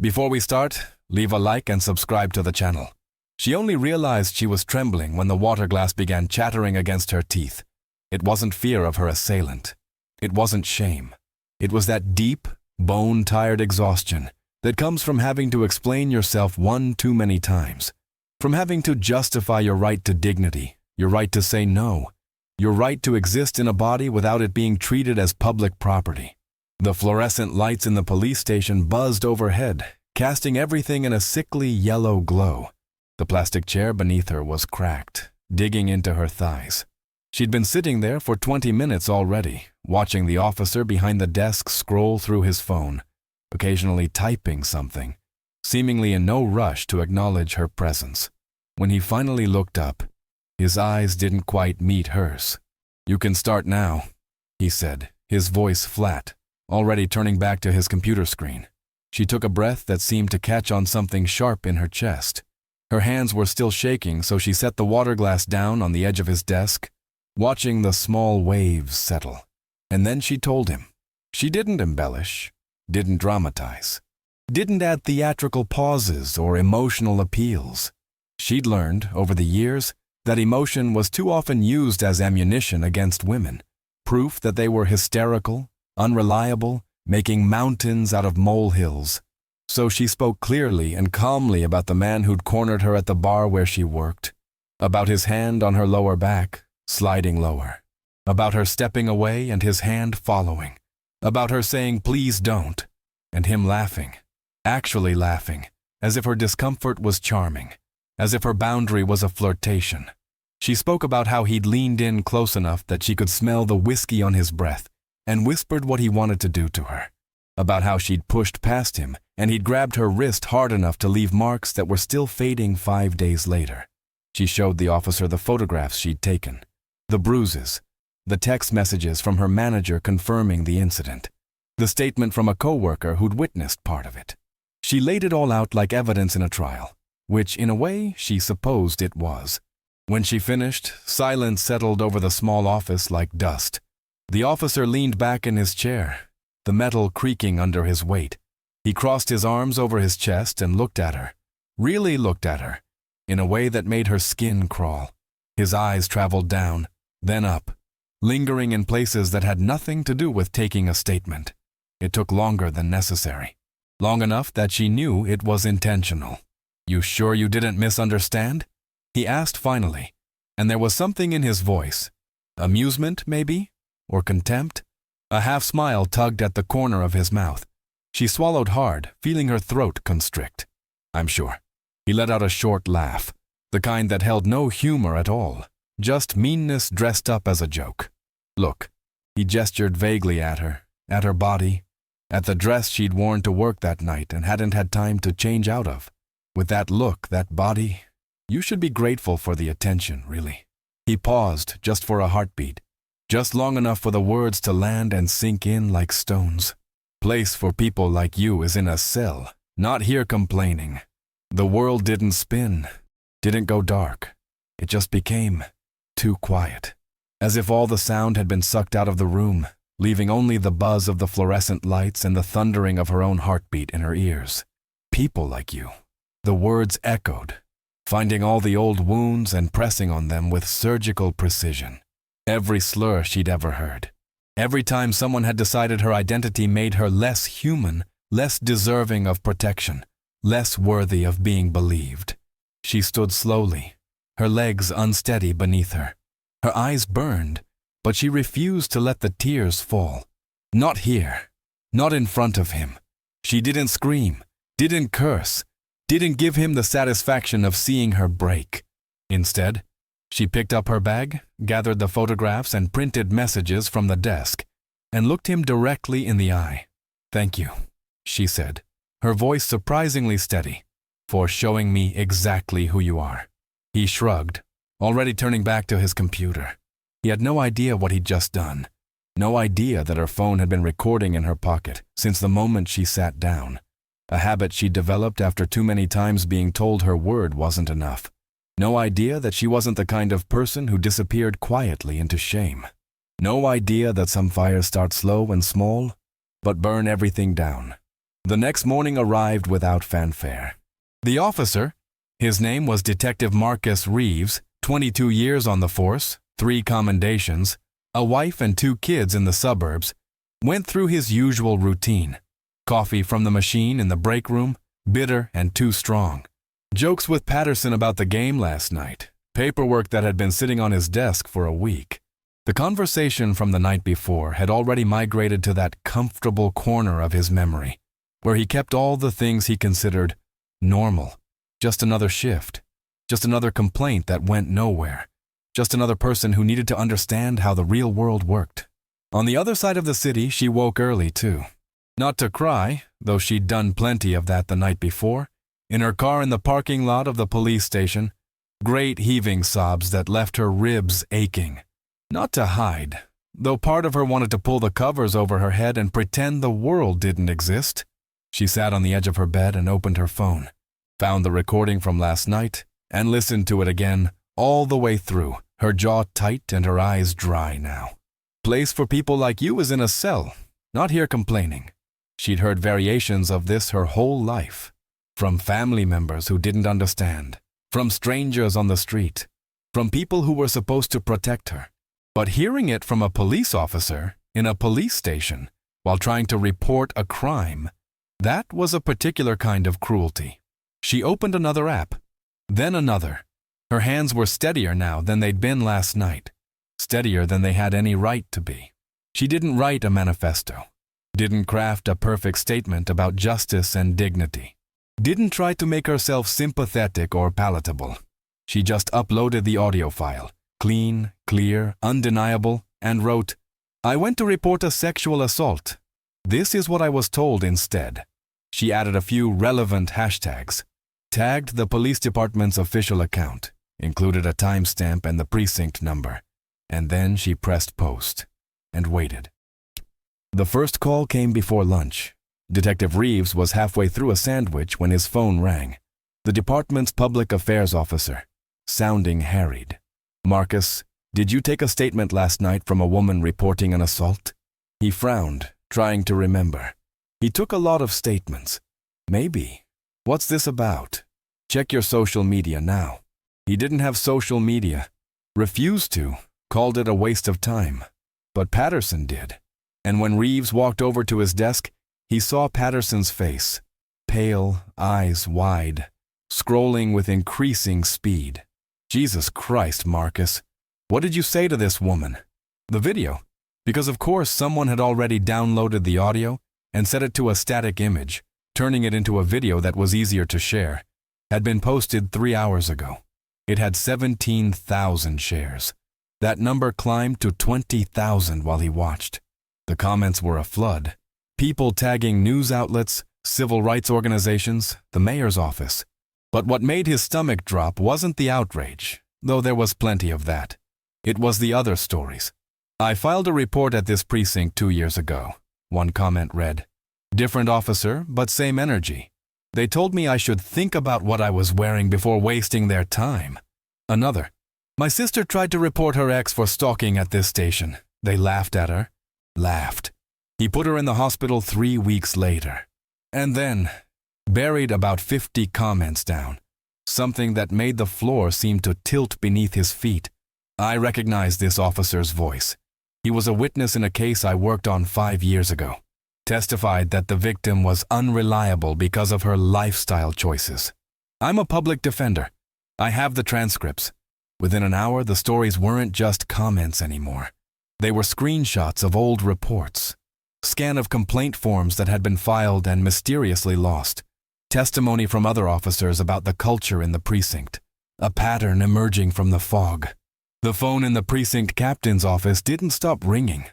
Before we start, leave a like and subscribe to the channel. She only realized she was trembling when the water glass began chattering against her teeth. It wasn't fear of her assailant. It wasn't shame. It was that deep, bone-tired exhaustion that comes from having to explain yourself one too many times. From having to justify your right to dignity, your right to say no, your right to exist in a body without it being treated as public property. The fluorescent lights in the police station buzzed overhead, casting everything in a sickly yellow glow. The plastic chair beneath her was cracked, digging into her thighs. She'd been sitting there for 20 minutes already, watching the officer behind the desk scroll through his phone, occasionally typing something, seemingly in no rush to acknowledge her presence. When he finally looked up, his eyes didn't quite meet hers. "You can start now," he said, his voice flat, already turning back to his computer screen. She took a breath that seemed to catch on something sharp in her chest. Her hands were still shaking, so she set the water glass down on the edge of his desk, watching the small waves settle. And then she told him. She didn't embellish, didn't dramatize, didn't add theatrical pauses or emotional appeals. She'd learned, over the years, that emotion was too often used as ammunition against women, proof that they were hysterical, unreliable, making mountains out of molehills. So she spoke clearly and calmly about the man who'd cornered her at the bar where she worked, about his hand on her lower back, sliding lower, about her stepping away and his hand following, about her saying, "Please don't," and him laughing, actually laughing, as if her discomfort was charming, as if her boundary was a flirtation. She spoke about how he'd leaned in close enough that she could smell the whiskey on his breath and whispered what he wanted to do to her, about how she'd pushed past him and he'd grabbed her wrist hard enough to leave marks that were still fading 5 days later. She showed the officer the photographs she'd taken, the bruises, the text messages from her manager confirming the incident, the statement from a coworker who'd witnessed part of it. She laid it all out like evidence in a trial, which in a way she supposed it was. When she finished, silence settled over the small office like dust. The officer leaned back in his chair, the metal creaking under his weight. He crossed his arms over his chest and looked at her, really looked at her, in a way that made her skin crawl. His eyes traveled down, then up, lingering in places that had nothing to do with taking a statement. It took longer than necessary, long enough that she knew it was intentional. "You sure you didn't misunderstand?" he asked finally, and there was something in his voice. Amusement, maybe? Or contempt? A half-smile tugged at the corner of his mouth. She swallowed hard, feeling her throat constrict. "I'm sure." He let out a short laugh, the kind that held no humor at all, just meanness dressed up as a joke. "Look." He gestured vaguely at her body, at the dress she'd worn to work that night and hadn't had time to change out of. With that look, that body, you should be grateful for the attention, really. He paused just for a heartbeat, just long enough for the words to land and sink in like stones. "Place for people like you is in a cell, not here complaining." The world didn't spin, didn't go dark. It just became too quiet, as if all the sound had been sucked out of the room, leaving only the buzz of the fluorescent lights and the thundering of her own heartbeat in her ears. "People like you." The words echoed, finding all the old wounds and pressing on them with surgical precision. Every slur she'd ever heard. Every time someone had decided her identity made her less human, less deserving of protection, less worthy of being believed. She stood slowly, her legs unsteady beneath her. Her eyes burned, but she refused to let the tears fall. Not here, not in front of him. She didn't scream, didn't curse, didn't give him the satisfaction of seeing her break. Instead, she picked up her bag, gathered the photographs and printed messages from the desk, and looked him directly in the eye. "Thank you," she said, her voice surprisingly steady, "for showing me exactly who you are." He shrugged, already turning back to his computer. He had no idea what he'd just done, no idea that her phone had been recording in her pocket since the moment she sat down, a habit she'd developed after too many times being told her word wasn't enough. No idea that she wasn't the kind of person who disappeared quietly into shame. No idea that some fires start slow and small, but burn everything down. The next morning arrived without fanfare. The officer, his name was Detective Marcus Reeves, 22 years on the force, 3 commendations, a wife and 2 kids in the suburbs, went through his usual routine. Coffee from the machine in the break room, bitter and too strong. Jokes with Patterson about the game last night, paperwork that had been sitting on his desk for a week. The conversation from the night before had already migrated to that comfortable corner of his memory, where he kept all the things he considered normal. Just another shift, just another complaint that went nowhere, just another person who needed to understand how the real world worked. On the other side of the city, she woke early too. Not to cry, though she'd done plenty of that the night before, in her car in the parking lot of the police station, great heaving sobs that left her ribs aching. Not to hide, though part of her wanted to pull the covers over her head and pretend the world didn't exist. She sat on the edge of her bed and opened her phone, found the recording from last night, and listened to it again all the way through, her jaw tight and her eyes dry now. Place for people like you is in a cell, not here complaining. She'd heard variations of this her whole life, from family members who didn't understand, from strangers on the street, from people who were supposed to protect her. But hearing it from a police officer in a police station while trying to report a crime, that was a particular kind of cruelty. She opened another app, then another. Her hands were steadier now than they'd been last night, steadier than they had any right to be. She didn't write a manifesto, didn't craft a perfect statement about justice and dignity, didn't try to make herself sympathetic or palatable. She just uploaded the audio file, clean, clear, undeniable, and wrote, "I went to report a sexual assault. This is what I was told instead." She added a few relevant hashtags, tagged the police department's official account, included a timestamp and the precinct number, and then she pressed post and waited. The first call came before lunch. Detective Reeves was halfway through a sandwich when his phone rang. The department's public affairs officer, sounding harried. "Marcus, did you take a statement last night from a woman reporting an assault?" He frowned, trying to remember. He took a lot of statements. Maybe. What's this about? Check your social media now. He didn't have social media. Refused to. Called it a waste of time. But Patterson did. And when Reeves walked over to his desk, he saw Patterson's face, pale, eyes wide, scrolling with increasing speed. Jesus Christ, Marcus. What did you say to this woman? The video. Because of course someone had already downloaded the audio and set it to a static image, turning it into a video that was easier to share. Had been posted 3 hours ago. It had 17,000 shares. That number climbed to 20,000 while he watched. The comments were a flood. People tagging news outlets, civil rights organizations, the mayor's office. But what made his stomach drop wasn't the outrage, though there was plenty of that. It was the other stories. "I filed a report at this precinct 2 years ago," one comment read. "Different officer, but same energy. They told me I should think about what I was wearing before wasting their time." Another. "My sister tried to report her ex for stalking at this station. They laughed at her. Laughed. He put her in the hospital 3 weeks later." And then, buried about 50 comments down, something that made the floor seem to tilt beneath his feet. I recognized this officer's voice. He was a witness in a case I worked on 5 years ago. Testified that the victim was unreliable because of her lifestyle choices. I'm a public defender. I have the transcripts. Within an hour, the stories weren't just comments anymore. They were screenshots of old reports. Scan of complaint forms that had been filed and mysteriously lost. Testimony from other officers about the culture in the precinct. A pattern emerging from the fog. The phone in the precinct captain's office didn't stop ringing.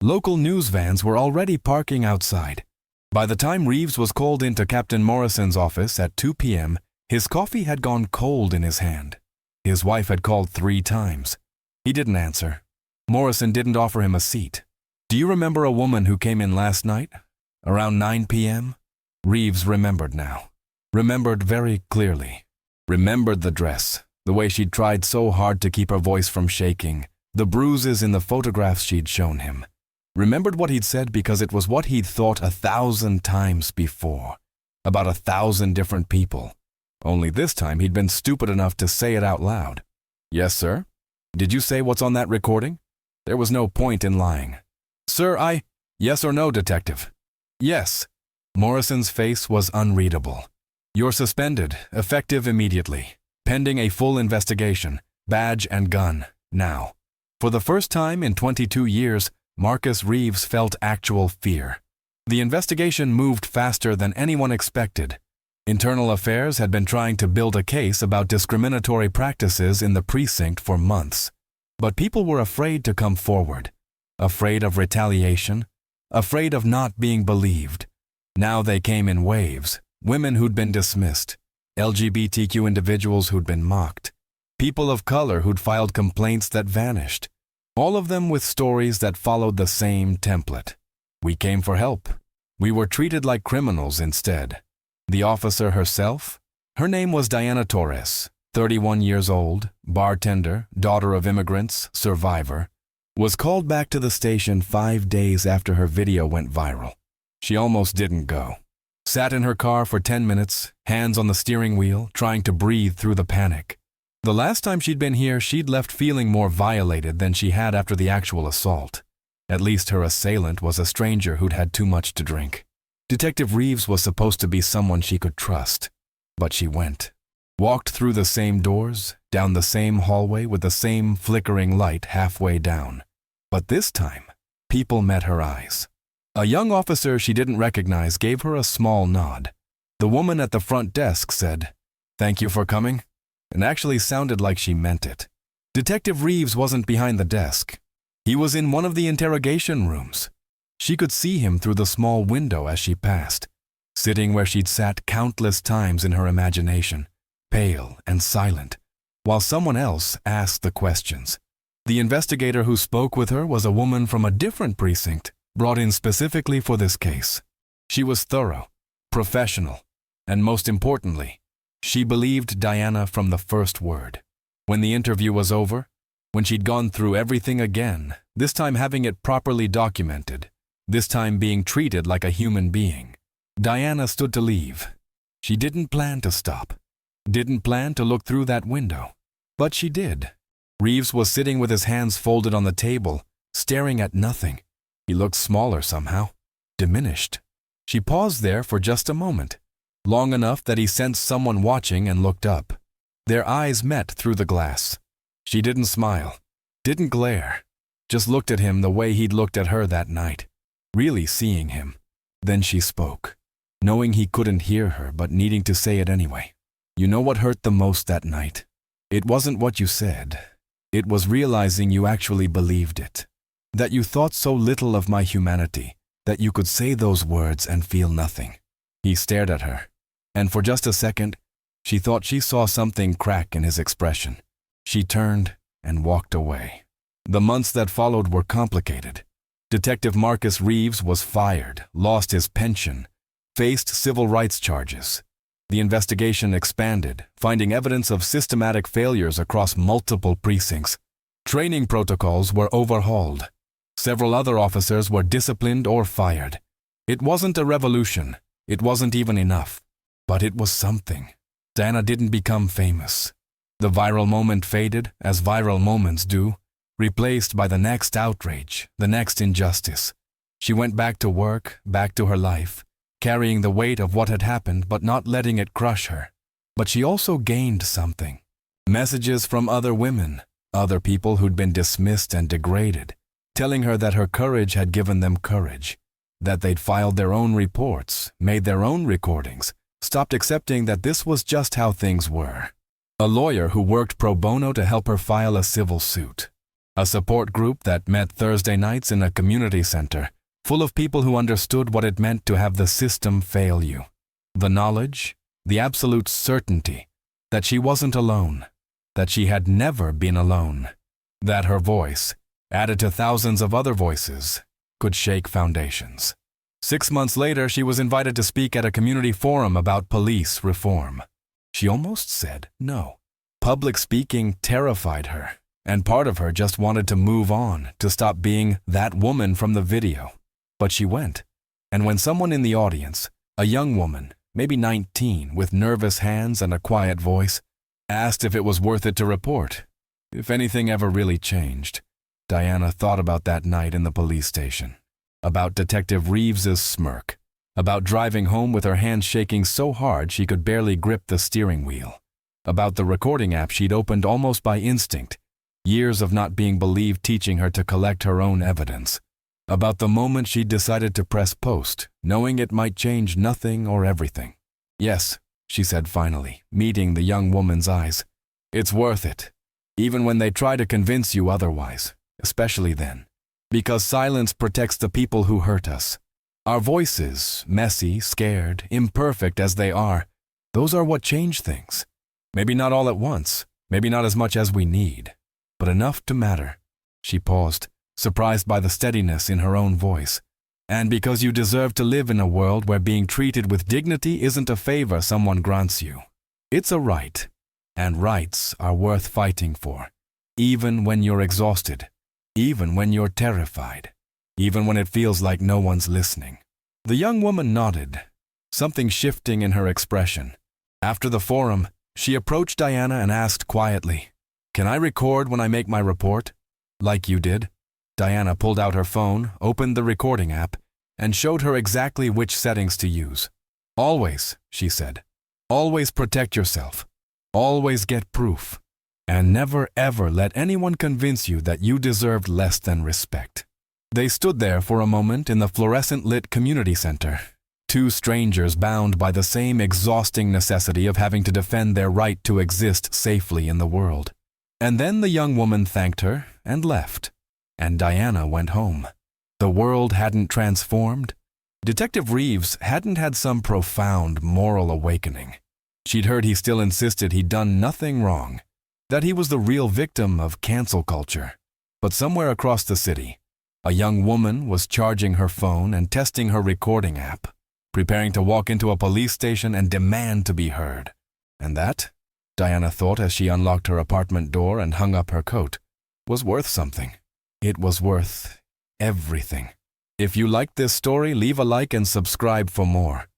Local news vans were already parking outside. By the time Reeves was called into Captain Morrison's office at 2 p.m., his coffee had gone cold in his hand. His wife had called 3 times. He didn't answer. Morrison didn't offer him a seat. "Do you remember a woman who came in last night? Around 9 p.m.? Reeves remembered now. Remembered very clearly. Remembered the dress, the way she'd tried so hard to keep her voice from shaking, the bruises in the photographs she'd shown him. Remembered what he'd said because it was what he'd thought 1,000 times before, about 1,000 different people. Only this time he'd been stupid enough to say it out loud. "Yes, sir? Did you say what's on that recording?" There was no point in lying. "Sir, Yes or no, detective?" "Yes." Morrison's face was unreadable. "You're suspended, effective immediately. Pending a full investigation, badge and gun, now." For the first time in 22 years, Marcus Reeves felt actual fear. The investigation moved faster than anyone expected. Internal Affairs had been trying to build a case about discriminatory practices in the precinct for months. But people were afraid to come forward. Afraid of retaliation. Afraid of not being believed. Now they came in waves. Women who'd been dismissed. LGBTQ individuals who'd been mocked. People of color who'd filed complaints that vanished. All of them with stories that followed the same template. We came for help. We were treated like criminals instead. The officer herself? Her name was Diana Torres, 31 years old, bartender, daughter of immigrants, survivor, was called back to the station 5 days after her video went viral. She almost didn't go. Sat in her car for 10 minutes, hands on the steering wheel, trying to breathe through the panic. The last time she'd been here, she'd left feeling more violated than she had after the actual assault. At least her assailant was a stranger who'd had too much to drink. Detective Reeves was supposed to be someone she could trust. But she went. Walked through the same doors, down the same hallway with the same flickering light halfway down. But this time, people met her eyes. A young officer she didn't recognize gave her a small nod. The woman at the front desk said, "Thank you for coming," and actually sounded like she meant it. Detective Reeves wasn't behind the desk. He was in one of the interrogation rooms. She could see him through the small window as she passed, sitting where she'd sat countless times in her imagination, pale and silent, while someone else asked the questions. The investigator who spoke with her was a woman from a different precinct, brought in specifically for this case. She was thorough, professional, and most importantly, she believed Diana from the first word. When the interview was over, when she'd gone through everything again, this time having it properly documented, this time being treated like a human being, Diana stood to leave. She didn't plan to stop, didn't plan to look through that window, but she did. Reeves was sitting with his hands folded on the table, staring at nothing. He looked smaller somehow, diminished. She paused there for just a moment, long enough that he sensed someone watching and looked up. Their eyes met through the glass. She didn't smile, didn't glare, just looked at him the way he'd looked at her that night, really seeing him. Then she spoke, knowing he couldn't hear her but needing to say it anyway. "You know what hurt the most that night? It wasn't what you said. It was realizing you actually believed it. That you thought so little of my humanity, that you could say those words and feel nothing." He stared at her, and for just a second, she thought she saw something crack in his expression. She turned and walked away. The months that followed were complicated. Detective Marcus Reeves was fired, lost his pension, faced civil rights charges. The investigation expanded, finding evidence of systematic failures across multiple precincts. Training protocols were overhauled. Several other officers were disciplined or fired. It wasn't a revolution. It wasn't even enough. But it was something. Diana didn't become famous. The viral moment faded, as viral moments do, replaced by the next outrage, the next injustice. She went back to work, back to her life, carrying the weight of what had happened but not letting it crush her. But she also gained something. Messages from other women, other people who'd been dismissed and degraded, telling her that her courage had given them courage, that they'd filed their own reports, made their own recordings, stopped accepting that this was just how things were. A lawyer who worked pro bono to help her file a civil suit. A support group that met Thursday nights in a community center, full of people who understood what it meant to have the system fail you. The knowledge, the absolute certainty, that she wasn't alone, that she had never been alone, that her voice, added to thousands of other voices, could shake foundations. 6 months later, she was invited to speak at a community forum about police reform. She almost said no. Public speaking terrified her. And part of her just wanted to move on, to stop being that woman from the video. But she went. And when someone in the audience, a young woman, maybe 19, with nervous hands and a quiet voice, asked if it was worth it to report, if anything ever really changed, Diana thought about that night in the police station, about Detective Reeves's smirk, about driving home with her hands shaking so hard she could barely grip the steering wheel, about the recording app she'd opened almost by instinct, years of not being believed teaching her to collect her own evidence, about the moment she'd decided to press post, knowing it might change nothing or everything. Yes, she said finally, meeting the young woman's eyes. It's worth it, even when they try to convince you otherwise, especially then. Because silence protects the people who hurt us. Our voices, messy, scared, imperfect as they are, those are what change things. Maybe not all at once, maybe not as much as we need, but enough to matter. She paused, surprised by the steadiness in her own voice. And because you deserve to live in a world where being treated with dignity isn't a favor someone grants you. It's a right, and rights are worth fighting for, even when you're exhausted, even when you're terrified, even when it feels like no one's listening. The young woman nodded, something shifting in her expression. After the forum, she approached Diana and asked quietly, "Can I record when I make my report? Like you did?" Diana pulled out her phone, opened the recording app, and showed her exactly which settings to use. "Always," she said. "Always protect yourself. Always get proof. And never ever let anyone convince you that you deserved less than respect." They stood there for a moment in the fluorescent-lit community center, two strangers bound by the same exhausting necessity of having to defend their right to exist safely in the world. And then the young woman thanked her and left. And Diana went home. The world hadn't transformed. Detective Reeves hadn't had some profound moral awakening. She'd heard he still insisted he'd done nothing wrong, that he was the real victim of cancel culture. But somewhere across the city, a young woman was charging her phone and testing her recording app, preparing to walk into a police station and demand to be heard. And that, Diana thought as she unlocked her apartment door and hung up her coat, was worth something. It was worth everything. If you liked this story, leave a like and subscribe for more.